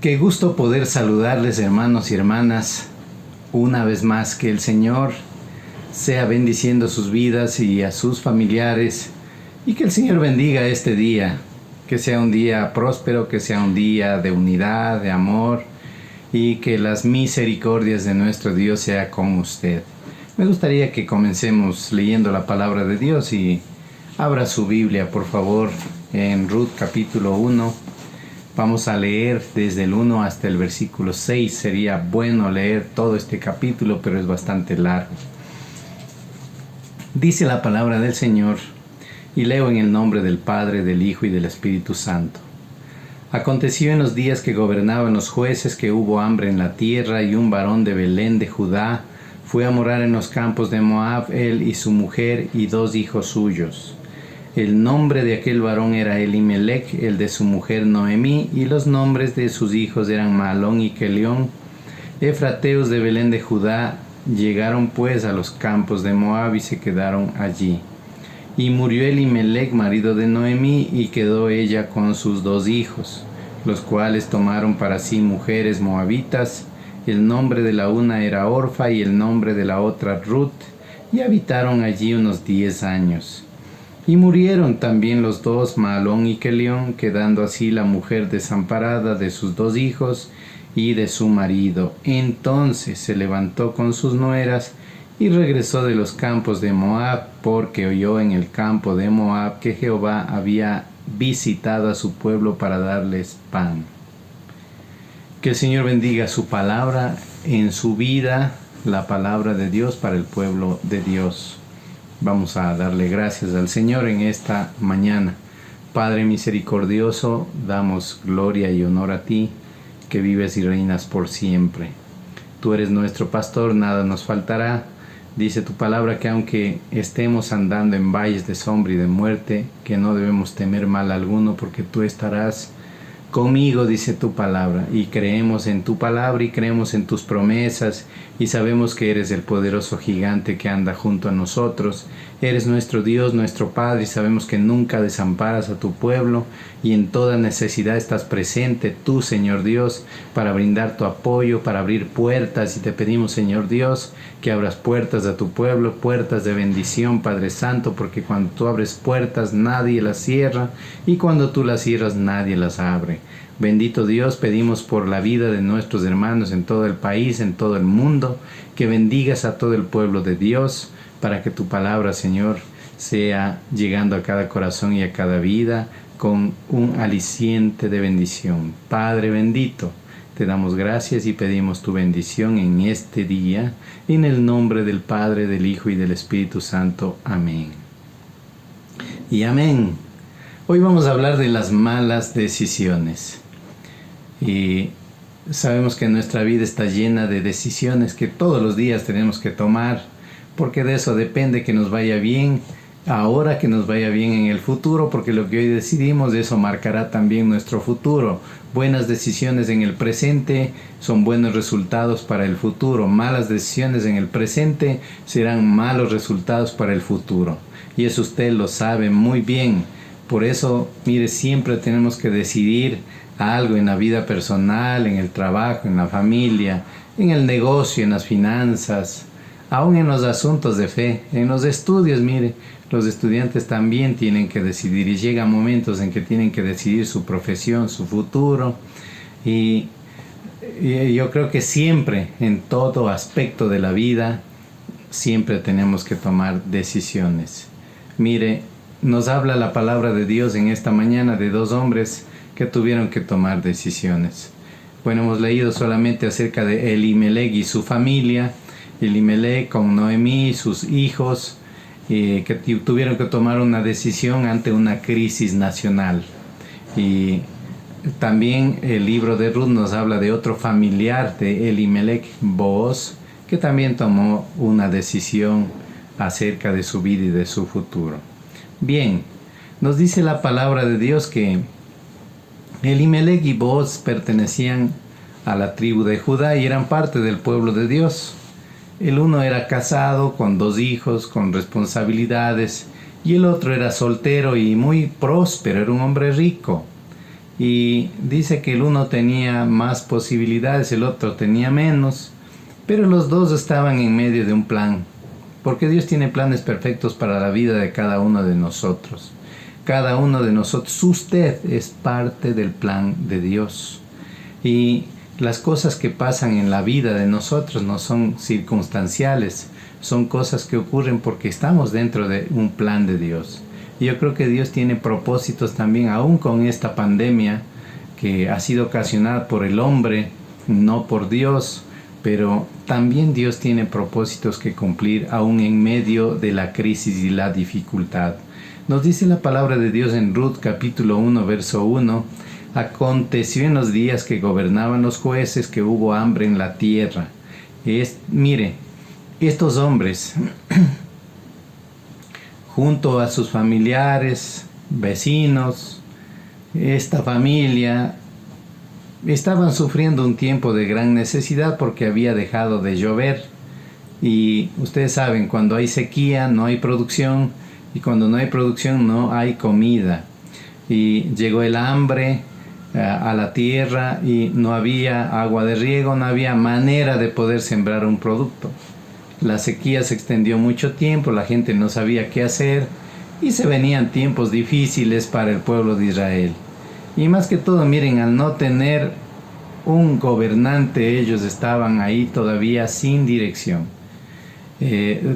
Qué gusto poder saludarles, hermanos y hermanas, una vez más. Que el Señor sea bendiciendo sus vidas y a sus familiares, y que el Señor bendiga este día, que sea un día próspero, que sea un día de unidad, de amor, y que las misericordias de nuestro Dios sea con usted. Me gustaría que comencemos leyendo la palabra de Dios, y abra su Biblia, por favor, en Ruth capítulo 1. Vamos a leer desde el 1 hasta el versículo 6. Sería bueno leer todo este capítulo, pero es bastante largo. Dice la palabra del Señor, y leo en el nombre del Padre, del Hijo y del Espíritu Santo. Aconteció en los días que gobernaban los jueces que hubo hambre en la tierra, y un varón de Belén de Judá fue a morar en los campos de Moab, él y su mujer y 2 hijos suyos. El nombre de aquel varón era Elimelech, el de su mujer Noemí, y los nombres de sus hijos eran Mahlón y Kelión, efrateos de Belén de Judá. Llegaron pues a los campos de Moab y se quedaron allí. Y murió Elimelech, marido de Noemí, y quedó ella con sus 2 hijos, los cuales tomaron para sí mujeres moabitas. El nombre de la una era Orfa y el nombre de la otra Ruth, y habitaron allí unos 10 años. Y murieron también los 2, Mahlón y Kelión, quedando así la mujer desamparada de sus 2 hijos y de su marido. Entonces se levantó con sus nueras y regresó de los campos de Moab, porque oyó en el campo de Moab que Jehová había visitado a su pueblo para darles pan. Que el Señor bendiga su palabra en su vida, la palabra de Dios para el pueblo de Dios. Vamos a darle gracias al Señor en esta mañana. Padre misericordioso, damos gloria y honor a ti, que vives y reinas por siempre. Tú eres nuestro pastor, nada nos faltará. Dice tu palabra que aunque estemos andando en valles de sombra y de muerte, que no debemos temer mal alguno, porque tú estarás conmigo, dice tu palabra, y creemos en tu palabra y creemos en tus promesas, y sabemos que eres el poderoso gigante que anda junto a nosotros. Eres nuestro Dios, nuestro Padre, y sabemos que nunca desamparas a tu pueblo, y en toda necesidad estás presente tú, Señor Dios, para brindar tu apoyo, para abrir puertas. Y te pedimos, Señor Dios, que abras puertas a tu pueblo, puertas de bendición, Padre Santo, porque cuando tú abres puertas nadie las cierra, y cuando tú las cierras nadie las abre. Bendito Dios, pedimos por la vida de nuestros hermanos en todo el país, en todo el mundo, que bendigas a todo el pueblo de Dios, para que tu palabra, Señor, sea llegando a cada corazón y a cada vida con un aliciente de bendición. Padre bendito, te damos gracias y pedimos tu bendición en este día, en el nombre del Padre, del Hijo y del Espíritu Santo. Amén. Y amén. Hoy vamos a hablar de las malas decisiones. Y sabemos que nuestra vida está llena de decisiones que todos los días tenemos que tomar, porque de eso depende que nos vaya bien ahora, que nos vaya bien en el futuro, porque lo que hoy decidimos, de eso marcará también nuestro futuro. Buenas decisiones en el presente son buenos resultados para el futuro. Malas decisiones en el presente serán malos resultados para el futuro. Y eso usted lo sabe muy bien. Por eso, mire, siempre tenemos que decidir algo en la vida personal, en el trabajo, en la familia, en el negocio, en las finanzas, aún en los asuntos de fe, en los estudios. Mire, los estudiantes también tienen que decidir, y llegan momentos en que tienen que decidir su profesión, su futuro. Y yo creo que siempre, en todo aspecto de la vida, siempre tenemos que tomar decisiones. Mire, nos habla la palabra de Dios en esta mañana de 2 hombres que tuvieron que tomar decisiones. Bueno, hemos leído solamente acerca de Elimelech y su familia. Elimelech con Noemí y sus hijos, que tuvieron que tomar una decisión ante una crisis nacional. Y también el libro de Ruth nos habla de otro familiar de Elimelech, Booz, que también tomó una decisión acerca de su vida y de su futuro. Bien, nos dice la palabra de Dios que Elimelech y Booz pertenecían a la tribu de Judá y eran parte del pueblo de Dios. El uno era casado con 2 hijos, con responsabilidades, y el otro era soltero y muy próspero, era un hombre rico. y dice que el uno tenía más posibilidades, el otro tenía menos, pero los dos estaban en medio de un plan, porque Dios tiene planes perfectos para la vida de cada uno de nosotros. Cada uno de nosotros, usted es parte del plan de Dios. Y las cosas que pasan en la vida de nosotros no son circunstanciales, son cosas que ocurren porque estamos dentro de un plan de Dios. Y yo creo que Dios tiene propósitos también, aún con esta pandemia que ha sido ocasionada por el hombre, no por Dios, pero también Dios tiene propósitos que cumplir aún en medio de la crisis y la dificultad. Nos dice la palabra de Dios en Ruth capítulo 1 verso 1: aconteció en los días que gobernaban los jueces que hubo hambre en la tierra. Mire, estos hombres junto a sus familiares, vecinos, esta familia estaban sufriendo un tiempo de gran necesidad porque había dejado de llover. Y ustedes saben, cuando hay sequía no hay producción, y cuando no hay producción no hay comida. Y llegó el hambre a la tierra y no había agua de riego, no había manera de poder sembrar un producto. La sequía se extendió mucho tiempo, la gente no sabía qué hacer y se venían tiempos difíciles para el pueblo de Israel. Y más que todo, miren, al no tener un gobernante, ellos estaban ahí todavía sin dirección.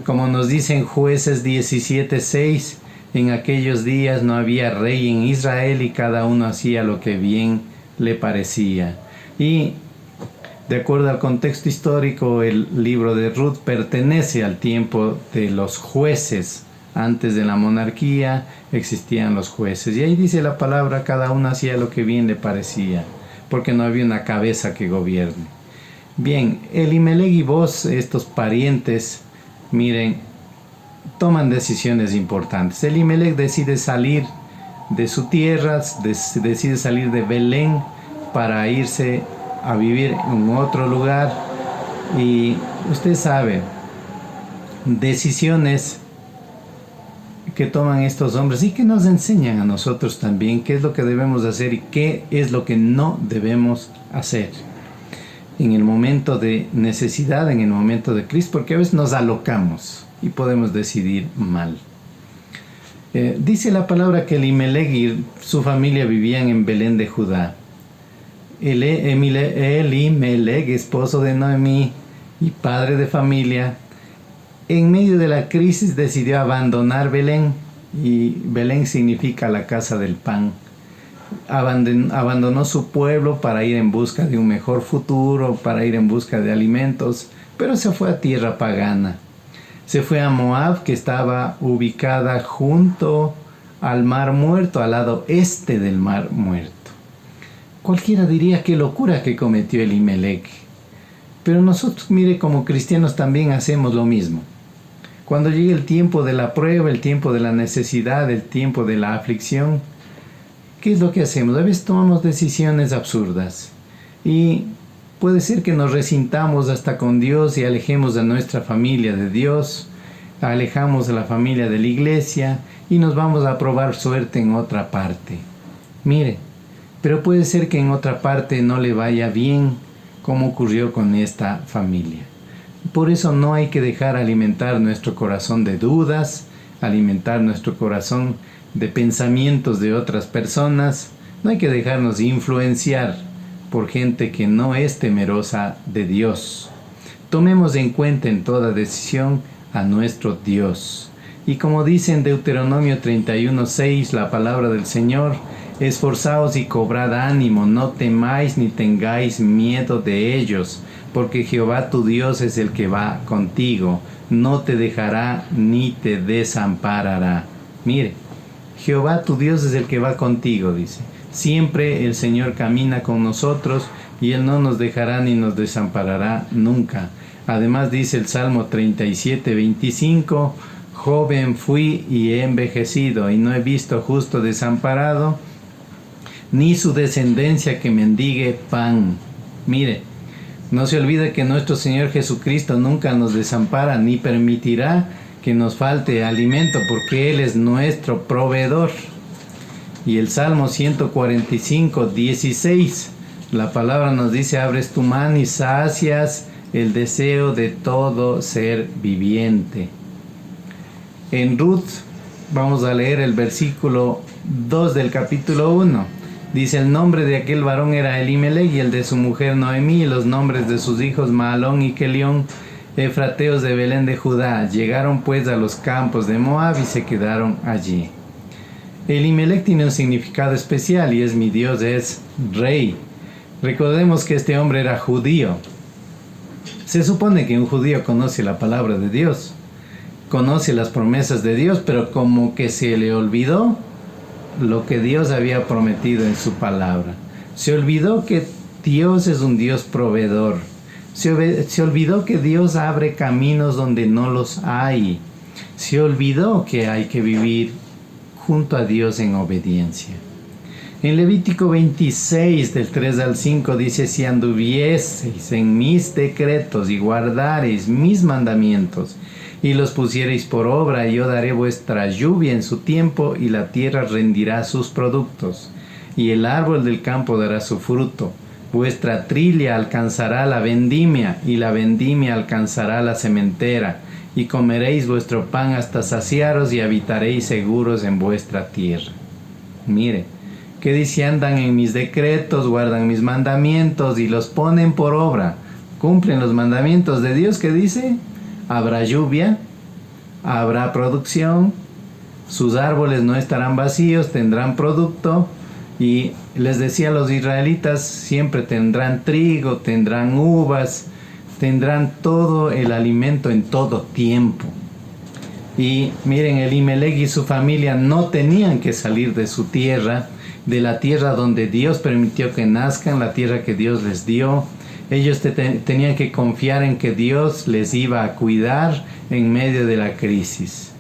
Como nos dicen Jueces 17:6, en aquellos días no había rey en Israel y cada uno hacía lo que bien le parecía. Y de acuerdo al contexto histórico, el libro de Ruth pertenece al tiempo de los jueces. Antes de la monarquía existían los jueces. Y ahí dice la palabra, cada uno hacía lo que bien le parecía, porque no había una cabeza que gobierne. Bien, Elimelec y Boz, estos parientes, miren, toman decisiones importantes. Elimelec decide salir de su tierra, decide salir de Belén para irse a vivir en otro lugar. Y usted sabe, decisiones que toman estos hombres y que nos enseñan a nosotros también qué es lo que debemos hacer y qué es lo que no debemos hacer en el momento de necesidad, en el momento de crisis, porque a veces nos alocamos y podemos decidir mal. Dice la palabra que Elimelec y su familia vivían en Belén de Judá. Elimelec, esposo de Noemí y padre de familia, en medio de la crisis decidió abandonar Belén, y Belén significa la casa del pan. Abandonó su pueblo para ir en busca de un mejor futuro, para ir en busca de alimentos, pero se fue a tierra pagana. Se fue a Moab, que estaba ubicada junto al Mar Muerto, al lado este del Mar Muerto. Cualquiera diría qué locura que cometió Elimelec. Pero nosotros, mire, como cristianos también hacemos lo mismo. Cuando llega el tiempo de la prueba, el tiempo de la necesidad, el tiempo de la aflicción, ¿qué es lo que hacemos? A veces tomamos decisiones absurdas. Y puede ser que nos resintamos hasta con Dios y alejemos a nuestra familia de Dios, alejamos a la familia de la iglesia y nos vamos a probar suerte en otra parte. Mire, pero puede ser que en otra parte no le vaya bien, como ocurrió con esta familia. Por eso no hay que dejar alimentar nuestro corazón de dudas, alimentar nuestro corazón de pensamientos de otras personas. No hay que dejarnos influenciar por gente que no es temerosa de Dios. Tomemos en cuenta en toda decisión a nuestro Dios. Y como dice en Deuteronomio 31:6, la palabra del Señor: esforzaos y cobrad ánimo, no temáis ni tengáis miedo de ellos, porque Jehová tu Dios es el que va contigo, no te dejará ni te desamparará. Mire, Jehová tu Dios es el que va contigo, dice. Siempre el Señor camina con nosotros y Él no nos dejará ni nos desamparará nunca. Además dice el Salmo 37:25, joven fui y he envejecido y no he visto justo desamparado, ni su descendencia que mendigue pan. Mire, no se olvide que nuestro Señor Jesucristo nunca nos desampara ni permitirá que nos falte alimento, porque Él es nuestro proveedor. Y el Salmo 145, 16, la palabra nos dice: abres tu mano y sacias el deseo de todo ser viviente. En Ruth vamos a leer el versículo 2 del capítulo 1. Dice: el nombre de aquel varón era Elimelech, y el de su mujer Noemí, y los nombres de sus hijos Mahalón y Kelión, efrateos de Belén de Judá. Llegaron pues a los campos de Moab y se quedaron allí. Elimelech tiene un significado especial, y es: mi Dios es rey. Recordemos que este hombre era judío. Se supone que un judío conoce la palabra de Dios, conoce las promesas de Dios, pero como que se le olvidó lo que Dios había prometido en su palabra. Se olvidó que Dios es un Dios proveedor. Se olvidó que Dios abre caminos donde no los hay. Se olvidó que hay que vivir junto a Dios en obediencia. En Levítico 26, del 3 al 5, dice: si anduvieseis en mis decretos y guardareis mis mandamientos y los pusiereis por obra, yo daré vuestra lluvia en su tiempo, y la tierra rendirá sus productos, y el árbol del campo dará su fruto. Vuestra trilla alcanzará la vendimia, y la vendimia alcanzará la sementera, y comeréis vuestro pan hasta saciaros, y habitaréis seguros en vuestra tierra. Mire, que dice: andan en mis decretos, guardan mis mandamientos y los ponen por obra, cumplen los mandamientos de Dios, que dice: habrá lluvia, habrá producción, sus árboles no estarán vacíos, tendrán producto. Y les decía a los israelitas: siempre tendrán trigo, tendrán uvas, tendrán todo el alimento en todo tiempo. Y miren, Elimelech y su familia no tenían que salir de su tierra, de la tierra donde Dios permitió que nazcan, la tierra que Dios les dio. Ellos tenían que confiar en que Dios les iba a cuidar en medio de la crisis.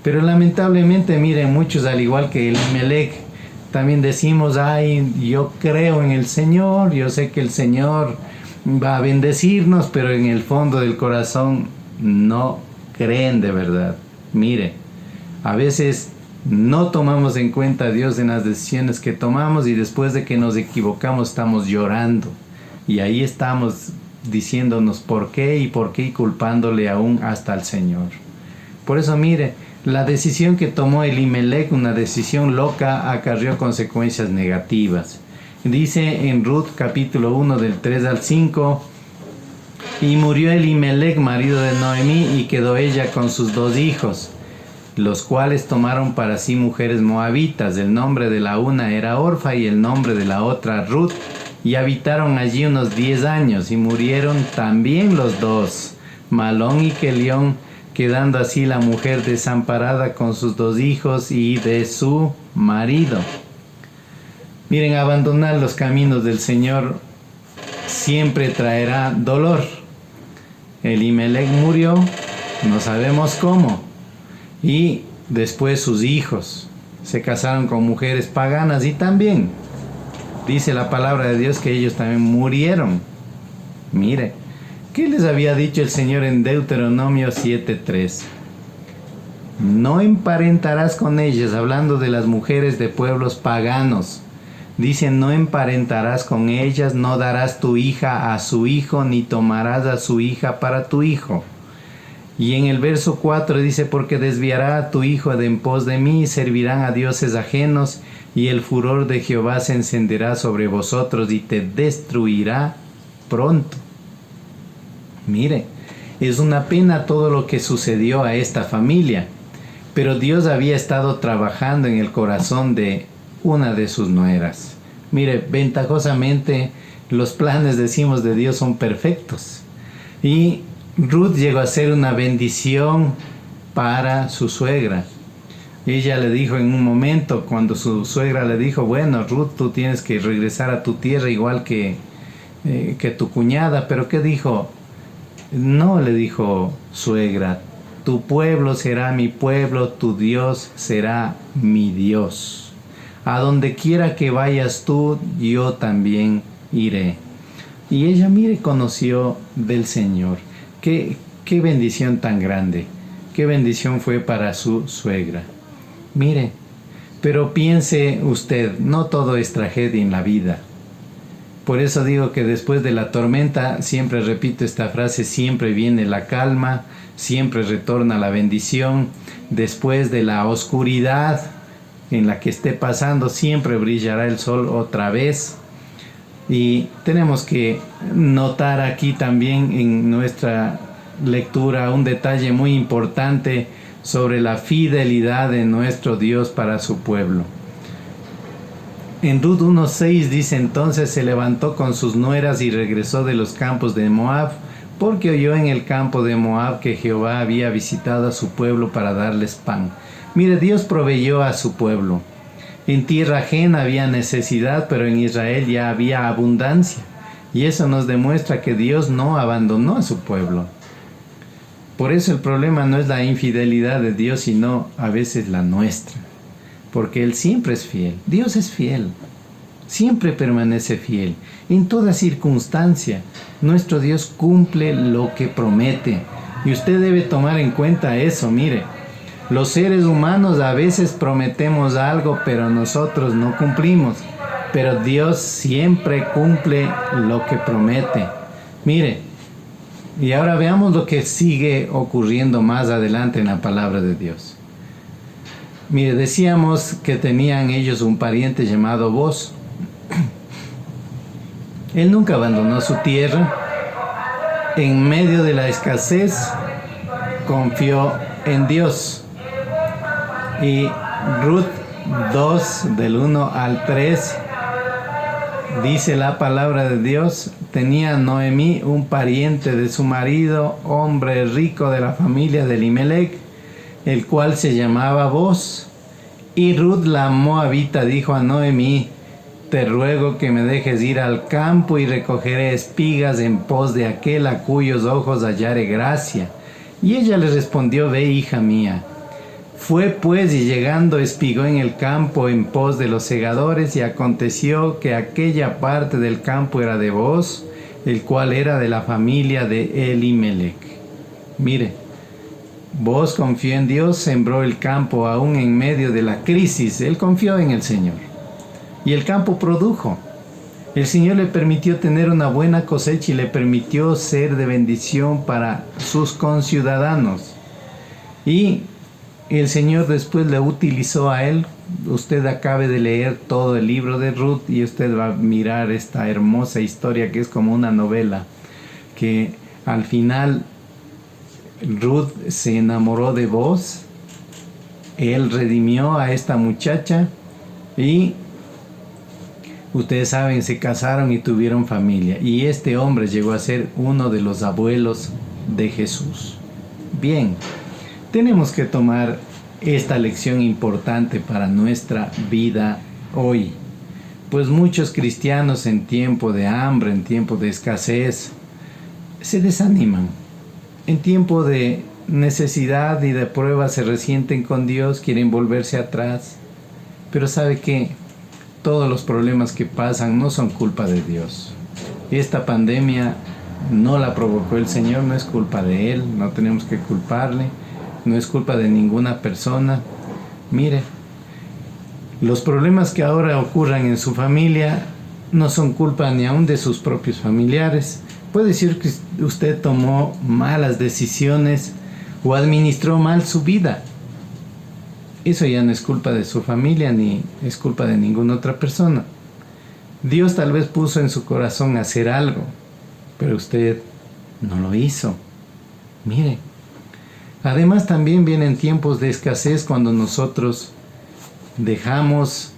Pero lamentablemente, miren, muchos, al igual que Elimelech, también decimos: ay, yo creo en el Señor, yo sé que el Señor va a bendecirnos, pero en el fondo del corazón no creen de verdad. Mire, a veces no tomamos en cuenta a Dios en las decisiones que tomamos, y después de que nos equivocamos estamos llorando. Y ahí estamos diciéndonos por qué, y culpándole aún hasta al Señor. Por eso, mire, la decisión que tomó Elimelech, una decisión loca, acarreó consecuencias negativas. Dice en Ruth capítulo 1 del 3 al 5: y murió Elimelech, marido de Noemí, y quedó ella con sus 2 hijos, los cuales tomaron para sí mujeres moabitas. El nombre de la una era Orfa y el nombre de la otra Ruth, y habitaron allí unos 10 años, y murieron también los 2, Mahalón y Kelión, quedando así la mujer desamparada con sus 2 hijos y de su marido. Miren, abandonar los caminos del Señor siempre traerá dolor. Elimelech murió, no sabemos cómo, y después sus hijos se casaron con mujeres paganas, y también dice la palabra de Dios que ellos también murieron. Mire, ¿qué les había dicho el Señor en Deuteronomio 7:3? No emparentarás con ellas, hablando de las mujeres de pueblos paganos. Dice: no emparentarás con ellas, no darás tu hija a su hijo, ni tomarás a su hija para tu hijo. Y en el verso 4 dice: porque desviará a tu hijo de en pos de mí, y servirán a dioses ajenos, y el furor de Jehová se encenderá sobre vosotros, y te destruirá pronto. Mire, es una pena todo lo que sucedió a esta familia, pero Dios había estado trabajando en el corazón de una de sus nueras. Mire, ventajosamente los planes, decimos, de Dios son perfectos. Y Ruth llegó a ser una bendición para su suegra. Ella le dijo en un momento, cuando su suegra le dijo: bueno, Ruth, tú tienes que regresar a tu tierra igual que tu cuñada. Pero ¿qué dijo? No, le dijo suegra: tu pueblo será mi pueblo, tu Dios será mi Dios. A donde quiera que vayas tú, yo también iré. Y ella, mire, conoció del Señor. Qué bendición tan grande. Qué bendición fue para su suegra. Mire, Pero piense usted, no todo es tragedia en la vida. Por eso digo que después de la tormenta, siempre repito esta frase, siempre viene la calma, siempre retorna la bendición. Después de la oscuridad en la que esté pasando, siempre brillará el sol otra vez. Y tenemos que notar aquí también en nuestra lectura un detalle muy importante sobre la fidelidad de nuestro Dios para su pueblo. En Ruth 1:6 dice: entonces se levantó con sus nueras y regresó de los campos de Moab, porque oyó en el campo de Moab que Jehová había visitado a su pueblo para darles pan. Mire, Dios proveyó a su pueblo. En tierra ajena había necesidad, pero en Israel ya había abundancia. Y eso nos demuestra que Dios no abandonó a su pueblo. Por eso el problema no es la infidelidad de Dios, sino a veces la nuestra. Porque Él siempre es fiel. Dios es fiel. Siempre permanece fiel. En toda circunstancia, nuestro Dios cumple lo que promete. Y usted debe tomar en cuenta eso. Mire, los seres humanos a veces prometemos algo, pero nosotros no cumplimos. Pero Dios siempre cumple lo que promete. Mire, y ahora veamos lo que sigue ocurriendo más adelante en la palabra de Dios. Mire, decíamos que tenían ellos un pariente llamado Boz. Él nunca abandonó su tierra. En medio de la escasez, confió en Dios. Y Ruth 2, del 1 al 3, dice la palabra de Dios: tenía Noemí un pariente de su marido, hombre rico de la familia de Elimelec, el cual se llamaba Boz. Y Ruth la moabita dijo a Noemí: te ruego que me dejes ir al campo y recogeré espigas en pos de aquel a cuyos ojos hallare gracia. Y ella le respondió: ve, hija mía. Fue pues, y llegando espigó en el campo en pos de los segadores, y aconteció que aquella parte del campo era de Boz, el cual era de la familia de Elimelec. Mire, Boz confió en Dios, sembró el campo aún en medio de la crisis. Él confió en el Señor. Y el campo produjo. El Señor le permitió tener una buena cosecha y le permitió ser de bendición para sus conciudadanos. Y el Señor después le utilizó a él. Usted acabe de leer todo el libro de Ruth y usted va a mirar esta hermosa historia que es como una novela, que al final Ruth se enamoró de Boz. Él redimió a esta muchacha y ustedes saben, se casaron y tuvieron familia. Y este hombre llegó a ser uno de los abuelos de Jesús. Bien, tenemos que tomar esta lección importante para nuestra vida hoy. Pues muchos cristianos en tiempo de hambre, en tiempo de escasez, se desaniman. En tiempo de necesidad y de prueba se resienten con Dios, quieren volverse atrás. Pero ¿sabe qué? Todos los problemas que pasan no son culpa de Dios. Esta pandemia no la provocó el Señor, no es culpa de Él, no tenemos que culparle, no es culpa de ninguna persona. Mire, los problemas que ahora ocurran en su familia no son culpa ni aún de sus propios familiares. Puede decir que usted tomó malas decisiones o administró mal su vida. Eso ya no es culpa de su familia ni es culpa de ninguna otra persona. Dios tal vez puso en su corazón hacer algo, pero usted no lo hizo. Mire, además también vienen tiempos de escasez cuando nosotros dejamos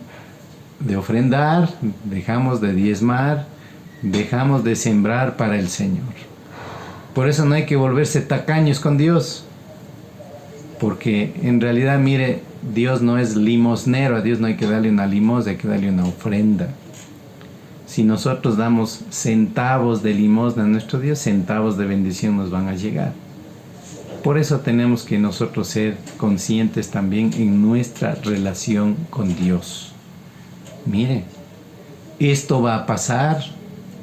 de ofrendar, dejamos de diezmar, dejamos de sembrar para el Señor. Por eso no hay que volverse tacaños con Dios, porque en realidad, mire, Dios no es limosnero. A Dios no hay que darle una limosna, hay que darle una ofrenda. Si nosotros damos centavos de limosna a nuestro Dios, centavos de bendición nos van a llegar. Por eso tenemos que nosotros ser conscientes también en nuestra relación con Dios. Mire, esto va a pasar,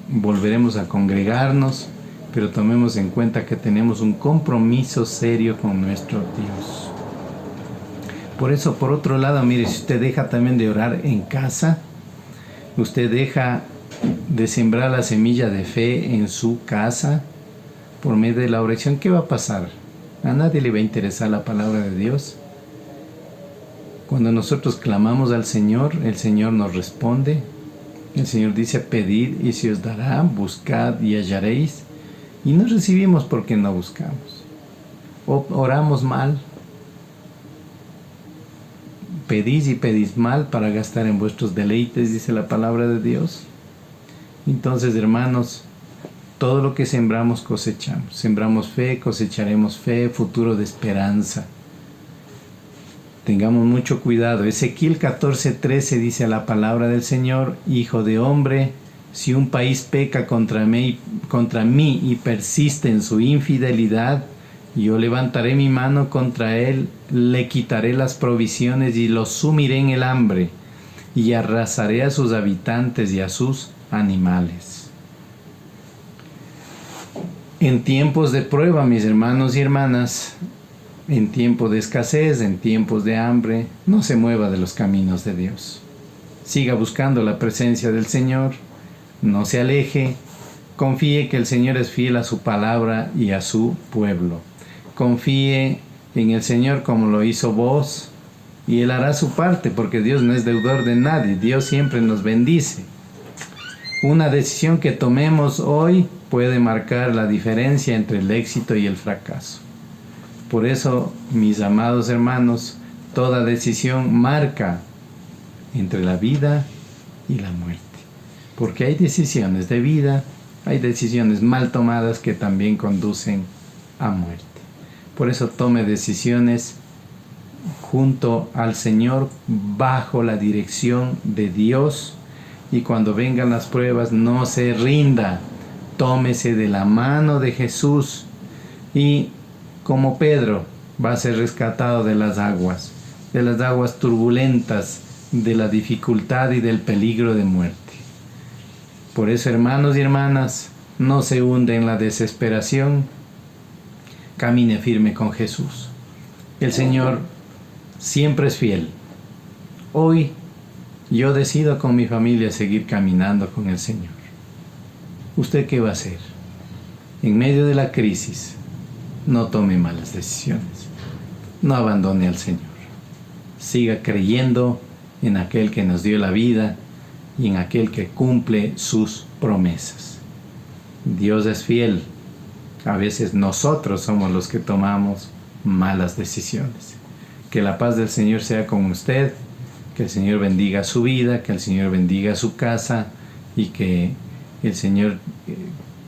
volveremos a congregarnos, pero tomemos en cuenta que tenemos un compromiso serio con nuestro Dios. Por eso, por otro lado, mire, si usted deja también de orar en casa, usted deja de sembrar la semilla de fe en su casa por medio de la oración, ¿qué va a pasar? A nadie le va a interesar la palabra de Dios. Cuando nosotros clamamos al Señor, el Señor nos responde. El Señor dice: pedid y se os dará, buscad y hallaréis. Y no recibimos porque no buscamos. O oramos mal. Pedís y pedís mal para gastar en vuestros deleites, dice la palabra de Dios. Entonces, hermanos, todo lo que sembramos cosechamos. Sembramos fe, cosecharemos fe, futuro de esperanza. Tengamos mucho cuidado. Ezequiel 14:13 dice la palabra del Señor: Hijo de hombre, si un país peca contra mí y persiste en su infidelidad, yo levantaré mi mano contra él, le quitaré las provisiones y lo sumiré en el hambre, y arrasaré a sus habitantes y a sus animales. En tiempos de prueba, mis hermanos y hermanas, en tiempo de escasez, en tiempos de hambre, no se mueva de los caminos de Dios. Siga buscando la presencia del Señor, no se aleje, confíe que el Señor es fiel a su palabra y a su pueblo. Confíe en el Señor como lo hizo vos, y Él hará su parte, porque Dios no es deudor de nadie, Dios siempre nos bendice. Una decisión que tomemos hoy puede marcar la diferencia entre el éxito y el fracaso. Por eso, mis amados hermanos, toda decisión marca entre la vida y la muerte. Porque hay decisiones de vida, hay decisiones mal tomadas que también conducen a muerte. Por eso tome decisiones junto al Señor, bajo la dirección de Dios. Y cuando vengan las pruebas, no se rinda. Tómese de la mano de Jesús y, como Pedro, va a ser rescatado de las aguas turbulentas, de la dificultad y del peligro de muerte. Por eso, hermanos y hermanas, no se hunde en la desesperación. Camine firme con Jesús. El Señor siempre es fiel. Hoy yo decido con mi familia seguir caminando con el Señor. ¿Usted qué va a hacer? En medio de la crisis, no tome malas decisiones. No abandone al Señor. Siga creyendo en aquel que nos dio la vida y en aquel que cumple sus promesas. Dios es fiel. A veces nosotros somos los que tomamos malas decisiones. Que la paz del Señor sea con usted. Que el Señor bendiga su vida, que el Señor bendiga su casa y que el Señor,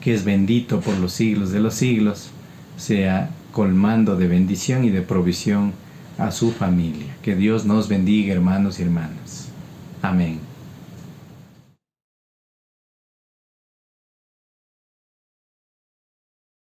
que es bendito por los siglos de los siglos, sea colmando de bendición y de provisión a su familia. Que Dios nos bendiga, hermanos y hermanas. Amén.